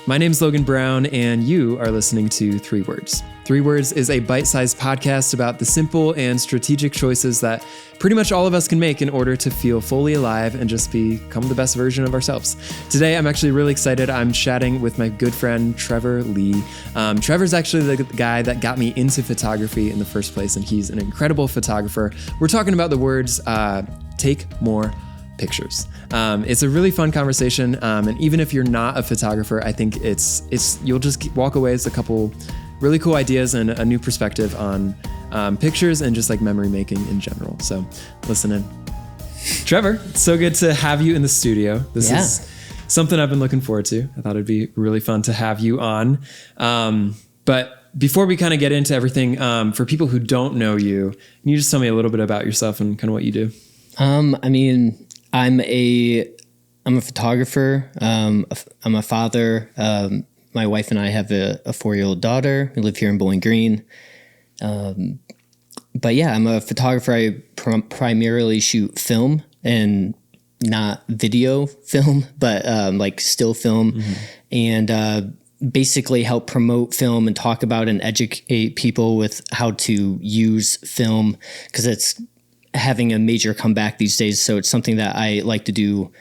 My name's Logan Brown, and you are listening to 3 Words. 3 Words is a bite-sized podcast about the simple and strategic choices that pretty much all of us can make in order to feel fully alive and just become the best version of ourselves. Today, I'm actually really excited. I'm chatting with my good friend, Trevor Lee. Trevor's actually the guy that got me into photography in the first place, and he's an incredible photographer. We're talking about the words, take more pictures. It's a really fun conversation, and even if you're not a photographer, I think you'll just walk away with a couple really cool ideas and a new perspective on pictures and just like memory making in general. So listen in. Trevor, it's so good to have you in the studio. This is something I've been looking forward to. I thought it'd be really fun to have you on. But before we kind of get into everything, for people who don't know you, can you just tell me a little bit about yourself and kind of what you do? I'm a photographer. I'm a father. My wife and I have a 4-year-old daughter. We live here in Bowling Green. But yeah, I'm a photographer. I primarily shoot film and not video film, but like still film, and basically help promote film and talk about and educate people with how to use film, because it's having a major comeback these days. So it's something that I like to do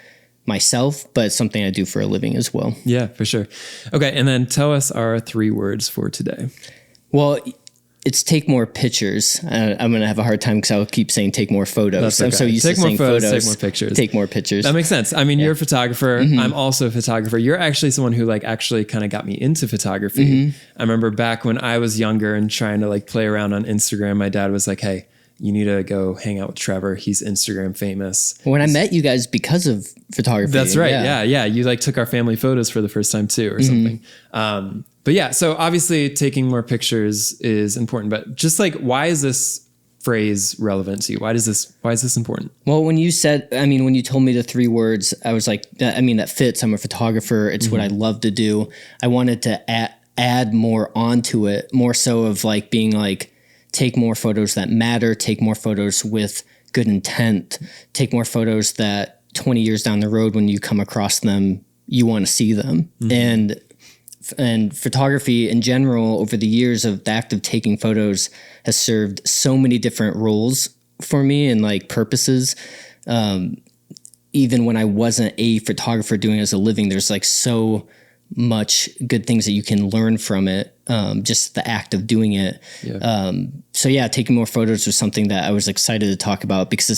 myself, but it's something I do for a living as well. Yeah, for sure. Okay. And then tell us our 3 words for today. Well, it's take more pictures. I'm going to have a hard time because I'll keep saying take more photos. That's okay. I'm so used to saying photos. Take more pictures. Take more pictures. That makes sense. I mean, you're a photographer. I'm also a photographer. You're actually someone who actually kind of got me into photography. I remember back when I was younger and trying to play around on Instagram, my dad was like, hey, you need to go hang out with Trevor. He's Instagram famous. When I met you guys because of photography. That's right. Yeah. You took our family photos for the first time too, or something. But yeah, so obviously taking more pictures is important, but just why is this phrase relevant to you? Why is this important? Well, when you told me the 3 words, I was like, that fits. I'm a photographer. It's what I love to do. I wanted to add more onto it, more so of being take more photos that matter, take more photos with good intent, take more photos that 20 years down the road, when you come across them, you want to see them. And photography in general, over the years of the act of taking photos, has served so many different roles for me and purposes. Even when I wasn't a photographer doing it as a living, there's so much good things that you can learn from it. Just the act of doing it. Yeah. Taking more photos was something that I was excited to talk about, because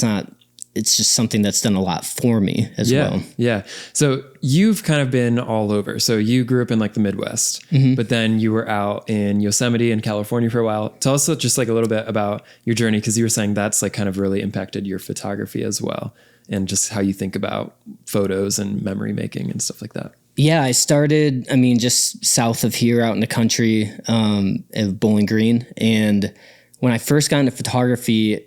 it's just something that's done a lot for me as well. Yeah. So you've kind of been all over. So you grew up in the Midwest, but then you were out in Yosemite and California for a while. Tell us just a little bit about your journey, because you were saying that's kind of really impacted your photography as well, and just how you think about photos and memory making and stuff like that. Yeah, I started, just south of here out in the country, of Bowling Green. And when I first got into photography,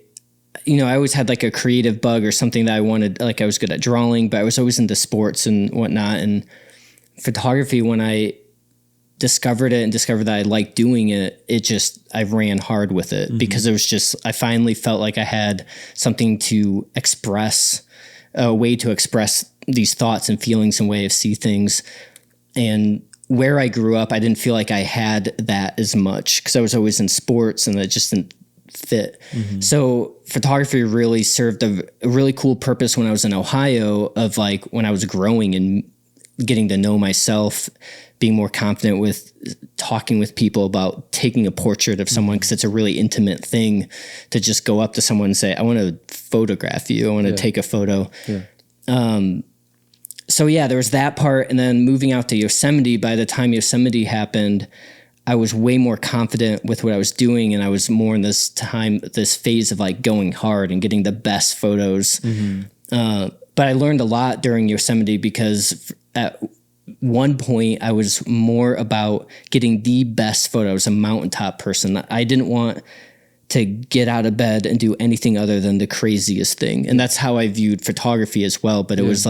I always had a creative bug or something that I wanted, I was good at drawing, but I was always into sports and whatnot. And photography, when I discovered it and discovered that I liked doing it, I ran hard with it, because it was I finally felt like I had something to express, a way to express these thoughts and feelings and way of see things. And where I grew up, I didn't feel like I had that as much, because I was always in sports and it just didn't fit. So photography really served a really cool purpose when I was in Ohio, of when I was growing and getting to know myself, being more confident with talking with people about taking a portrait of someone, because it's a really intimate thing to just go up to someone and say, I want to photograph you. I want to take a photo. So there was that part. And then moving out to Yosemite, by the time Yosemite happened, I was way more confident with what I was doing. And I was more in this phase of going hard and getting the best photos. But I learned a lot during Yosemite, because at one point I was more about getting the best photos, a mountaintop person. I didn't want to get out of bed and do anything other than the craziest thing. And that's how I viewed photography as well. But it was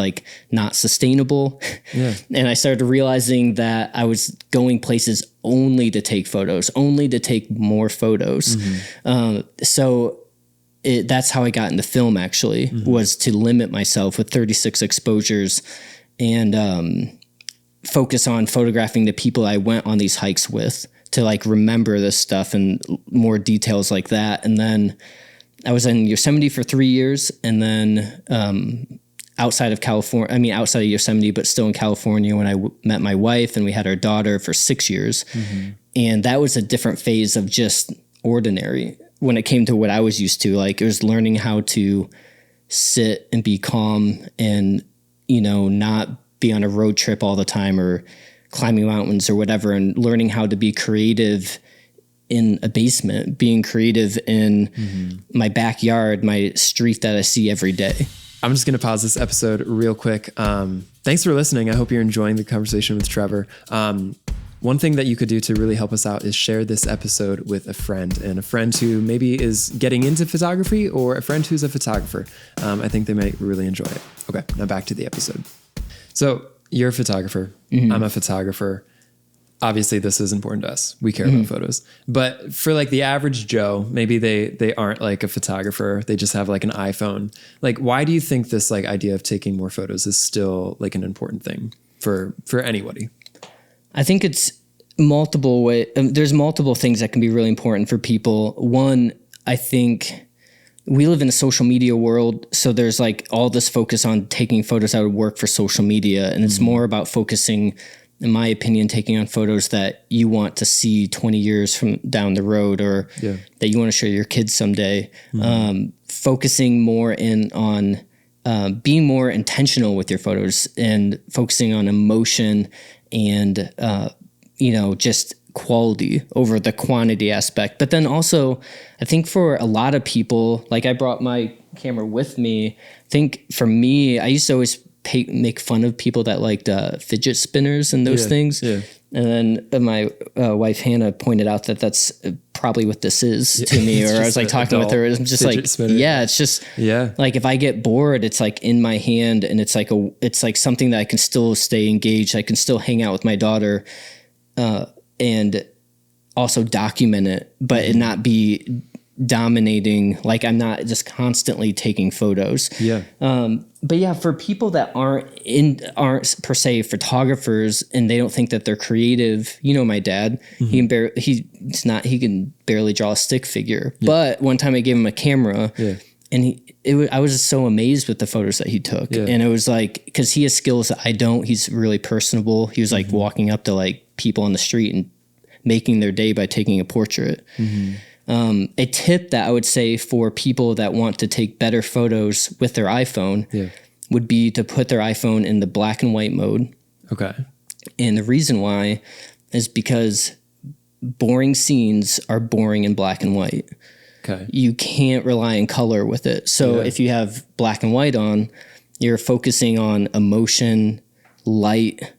not sustainable. And I started realizing that I was going places only to take photos, only to take more photos. So that's how I got into film, actually, was to limit myself with 36 exposures. And focus on photographing the people I went on these hikes with to like remember this stuff and more details like that. And then I was in Yosemite for 3 years, and then outside of Yosemite, but still in California when I met my wife, and we had our daughter for 6 years. Mm-hmm. And that was a different phase of just ordinary when it came to what I was used to. Like, it was learning how to sit and be calm and, you know, not be on a road trip all the time or climbing mountains or whatever, and learning how to be creative in a basement, being creative in my backyard, my street that I see every day. I'm just going to pause this episode real quick. Thanks for listening. I hope you're enjoying the conversation with Trevor. One thing that you could do to really help us out is share this episode with a friend who maybe is getting into photography, or a friend who's a photographer. I think they might really enjoy it. Okay, now back to the episode. So you're a photographer. Mm-hmm. I'm a photographer. Obviously, this is important to us. We care about photos. But for like the average Joe, maybe they aren't like a photographer. They just have like an iPhone. Like, why do you think this like idea of taking more photos is still like an important thing for anybody? I think it's multiple ways. There's multiple things that can be really important for people. One, I think we live in a social media world, so there's like all this focus on taking photos that would work for social media, and it's more about focusing, in my opinion, taking on photos that you want to see 20 years from down the road, or that you want to show your kids someday. Focusing more on being more intentional with your photos and focusing on emotion and, just quality over the quantity aspect. But then also, I think for a lot of people, like I brought my camera with me. I think for me, I used to always make fun of people that liked fidget spinners and those things. Yeah. And then my wife Hannah pointed out that that's probably what this is to me. Or I was like talking with her, it's just like, spinner. It's just like if I get bored, it's like in my hand, and it's like something that I can still stay engaged. I can still hang out with my daughter, and also document it, but it not be dominating. Like, I'm not just constantly taking photos. But yeah, for people that aren't per se photographers, and they don't think that they're creative, my dad, he can barely draw a stick figure. But one time I gave him a camera, and I was just so amazed with the photos that he took. And it was like, because he has skills that I don't. He's really personable. He was like walking up to like people on the street and making their day by taking a portrait. A tip that I would say for people that want to take better photos with their iPhone would be to put their iPhone in the black and white mode. Okay. And the reason why is because boring scenes are boring in black and white. Okay. You can't rely on color with it. So if you have black and white on, you're focusing on emotion, light,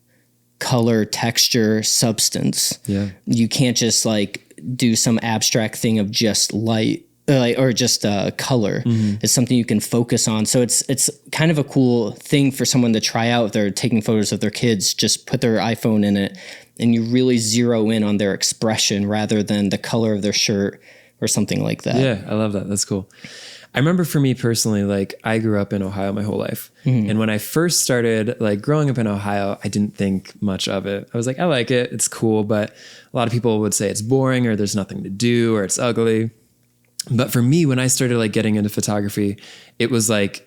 color, texture, substance. You can't just like do some abstract thing of just light or just color. It's something you can focus on. So it's kind of a cool thing for someone to try out. They're taking photos of their kids, just put their iPhone in it, and you really zero in on their expression rather than the color of their shirt or something like that. Yeah, I love that. That's cool. I remember for me personally, like I grew up in Ohio my whole life. And when I first started like growing up in Ohio, I didn't think much of it. I was like, I like it. It's cool. But a lot of people would say it's boring, or there's nothing to do, or it's ugly. But for me, when I started like getting into photography, it was like,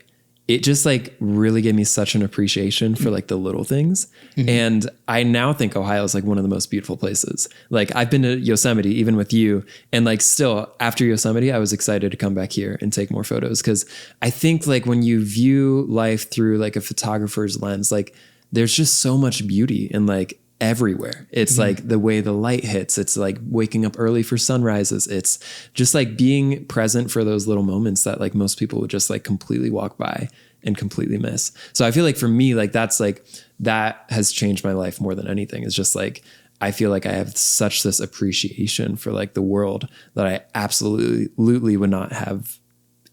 it just like really gave me such an appreciation for like the little things. And I now think Ohio is like one of the most beautiful places. Like I've been to Yosemite, even with you. And like still after Yosemite, I was excited to come back here and take more photos. Cause I think like when you view life through like a photographer's lens, like there's just so much beauty in like everywhere. It's like the way the light hits. It's like waking up early for sunrises. It's just like being present for those little moments that like most people would just like completely walk by and completely miss. So I feel like for me, like that's like, that has changed my life more than anything. It's just like, I feel like I have such this appreciation for like the world that I absolutely would not have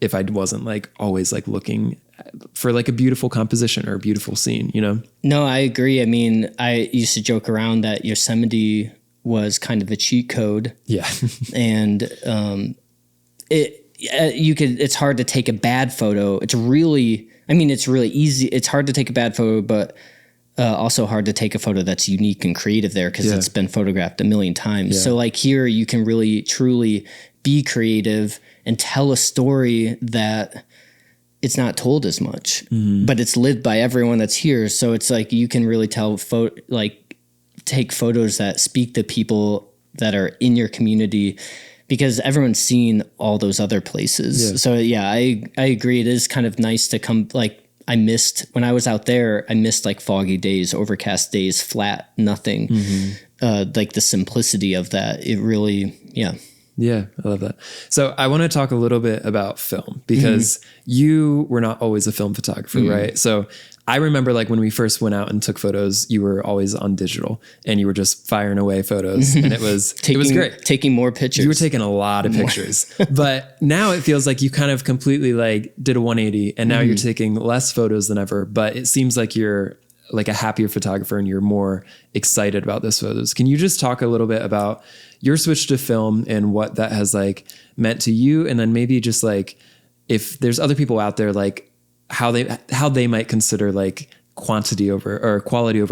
if I wasn't like always like looking for like a beautiful composition or a beautiful scene, No, I agree. I mean, I used to joke around that Yosemite was kind of a cheat code. Yeah. And it's hard to take a bad photo. It's really easy. It's hard to take a bad photo, but also hard to take a photo that's unique and creative there because it's been photographed a million times. Yeah. So like here you can really truly be creative and tell a story that it's not told as much, but it's lived by everyone that's here. So it's like you can really take photos that speak to people that are in your community because everyone's seen all those other places. Yeah. So yeah, I agree. It is kind of nice to come, like I missed when I was out there, I missed like foggy days, overcast days, flat, nothing, like the simplicity of that. It really, yeah. Yeah, I love that. So I want to talk a little bit about film because you were not always a film photographer, right? So I remember like when we first went out and took photos, you were always on digital and you were just firing away photos and it was great. Taking more pictures. You were taking a lot of pictures, but now it feels like you kind of completely like did a 180 and now you're taking less photos than ever, but it seems like you're like a happier photographer and you're more excited about those photos. Can you just talk a little bit about your switch to film and what that has like meant to you? And then maybe just like, if there's other people out there, like how they might consider like quality over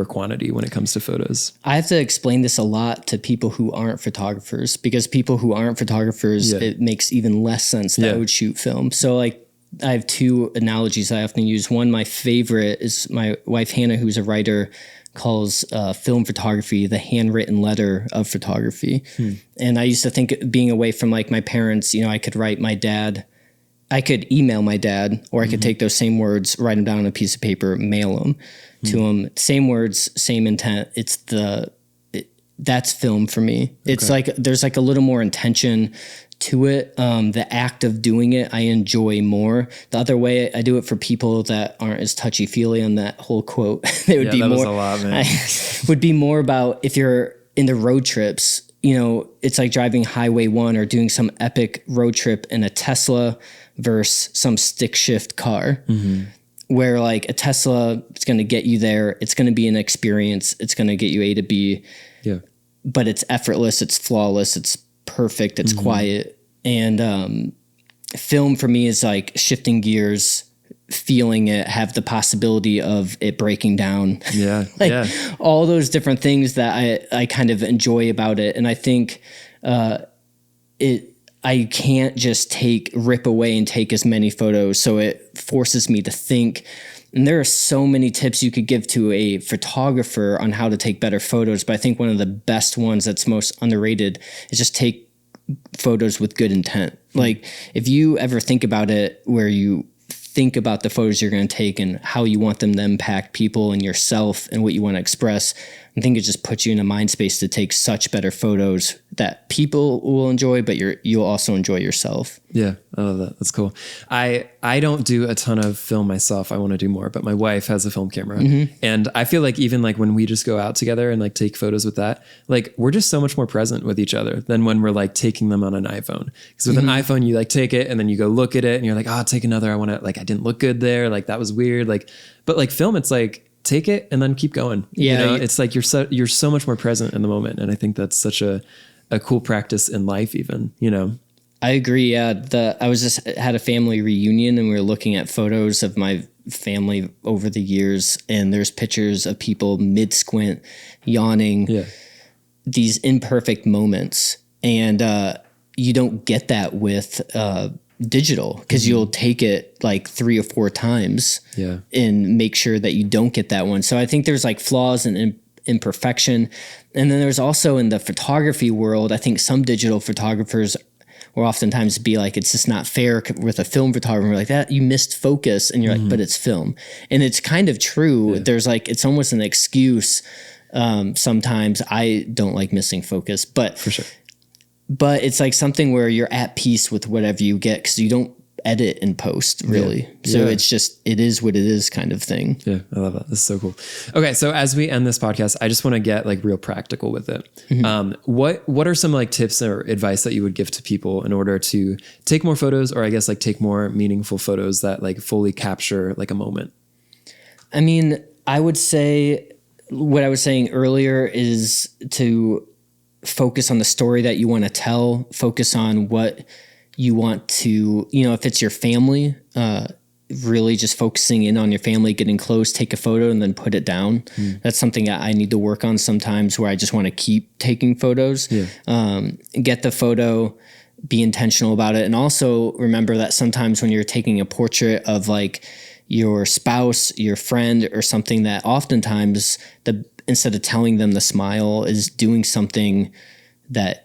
quantity when it comes to photos. I have to explain this a lot to people who aren't photographers because people who aren't photographers, it makes even less sense that I would shoot film. So like, I have two analogies I often use. One, my favorite is my wife, Hannah, who's a writer, calls film photography the handwritten letter of photography. And I used to think being away from like my parents, you know, I could write my dad, I could email my dad, or I could take those same words, write them down on a piece of paper, mail them to him. Same words, same intent. That's film for me. It's like, there's like a little more intention to it. The act of doing it, I enjoy more. The other way I do it for people that aren't as touchy feely on that whole quote, they would be more, was a lot, man. Would be more about if you're in the road trips, you know, it's like driving Highway 1 or doing some epic road trip in a Tesla versus some stick shift car. Where like a Tesla, it's going to get you there. It's going to be an experience. It's going to get you A to B. Yeah. But it's effortless. It's flawless. It's perfect. It's quiet. And film for me is like shifting gears, feeling it, have the possibility of it breaking down. Yeah. All those different things that I kind of enjoy about it. And I think I can't just rip away and take as many photos. So it forces me to think. And there are so many tips you could give to a photographer on how to take better photos. But I think one of the best ones that's most underrated is just take photos with good intent. Like if you ever think about it, where you think about the photos you're going to take and how you want them to impact people and yourself and what you want to express, I think it just puts you in a mind space to take such better photos that people will enjoy, but you'll also enjoy yourself. Yeah, I love that. That's cool. I don't do a ton of film myself. I want to do more, but my wife has a film camera. And I feel like even like when we just go out together and like take photos with that, like we're just so much more present with each other than when we're like taking them on an iPhone. Because with an iPhone, you like take it and then you go look at it and you're like, oh, take another. I want to, like, I didn't look good there. Like that was weird. Like, but like film, it's like, take it and then keep going. Yeah. You know, it's like you're so much more present in the moment. And I think that's such a cool practice in life even, you know? I agree. Yeah. I was just had a family reunion and we were looking at photos of my family over the years, and there's pictures of people mid-squint, yawning, these imperfect moments. And you don't get that with digital, because you'll take it like 3 or 4 times and make sure that you don't get that one. So I think there's like flaws and imperfection. And then there's also in the photography world, I think some digital photographers will oftentimes be like, it's just not fair with a film photographer like that. You missed focus, and you're like, but it's film. And it's kind of true. Yeah. There's like, it's almost an excuse. Sometimes I don't like missing focus, but for sure. But it's like something where you're at peace with whatever you get, because you don't edit and post really. So it's just, it is what it is kind of thing. Yeah. I love that. This is so cool. Okay. So as we end this podcast, I just want to get like real practical with it. What are some like tips or advice that you would give to people in order to take more photos, or I guess like take more meaningful photos that like fully capture like a moment? I mean, I would say what I was saying earlier is to focus on the story that you want to tell, focus on what you want to, you know, if it's your family, really just focusing in on your family, getting close, take a photo and then put it down. That's something that I need to work on sometimes, where I just want to keep taking photos. Get the photo, be intentional about it. And also remember that sometimes when you're taking a portrait of like your spouse, your friend, or something, that oftentimes instead of telling them the smile is doing something that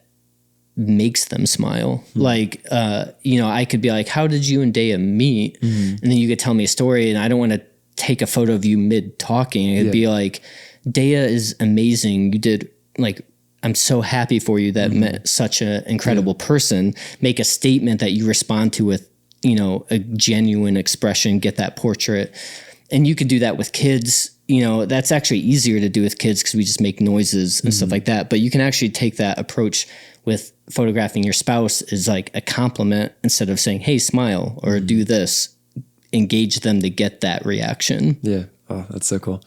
makes them smile. Like, I could be like, how did you and Dea meet? And then you could tell me a story, and I don't want to take a photo of you mid talking. It'd be like, Dea is amazing. You did, like, I'm so happy for you that met such an incredible person. Make a statement that you respond to with, a genuine expression, get that portrait. And you could do that with kids. That's actually easier to do with kids because we just make noises and stuff like that. But you can actually take that approach with photographing your spouse is like a compliment, instead of saying, hey, smile or do this. Engage them to get that reaction. Yeah. Oh, that's so cool.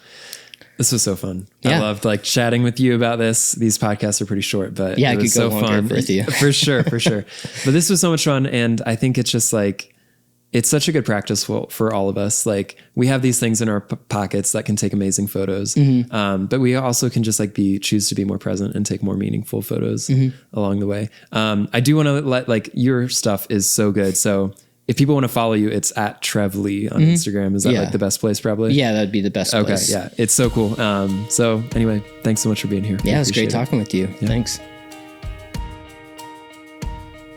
This was so fun. I loved like chatting with you about this. These podcasts are pretty short, but it was so fun with you. For sure. But this was so much fun. And I think it's just like, it's such a good practice for all of us. Like, we have these things in our pockets that can take amazing photos. But we also can just like choose to be more present and take more meaningful photos along the way. I do want to let, like, your stuff is so good. So if people want to follow you, it's at Trev Lee on Instagram. Is that like the best place probably? Yeah, that'd be the best place. Okay. Yeah. It's so cool. So anyway, thanks so much for being here. Yeah, it was great talking with you. Yeah. Thanks.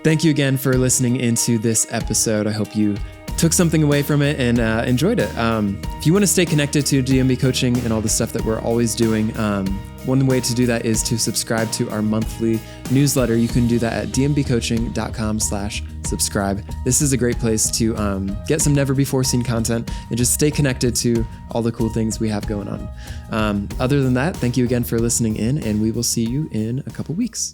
Thank you again for listening into this episode. I hope you took something away from it and enjoyed it. If you want to stay connected to DMB coaching and all the stuff that we're always doing, one way to do that is to subscribe to our monthly newsletter. You can do that at dmbcoaching.com/subscribe. This is a great place to get some never before seen content and just stay connected to all the cool things we have going on. Other than that, thank you again for listening in, and we will see you in a couple weeks.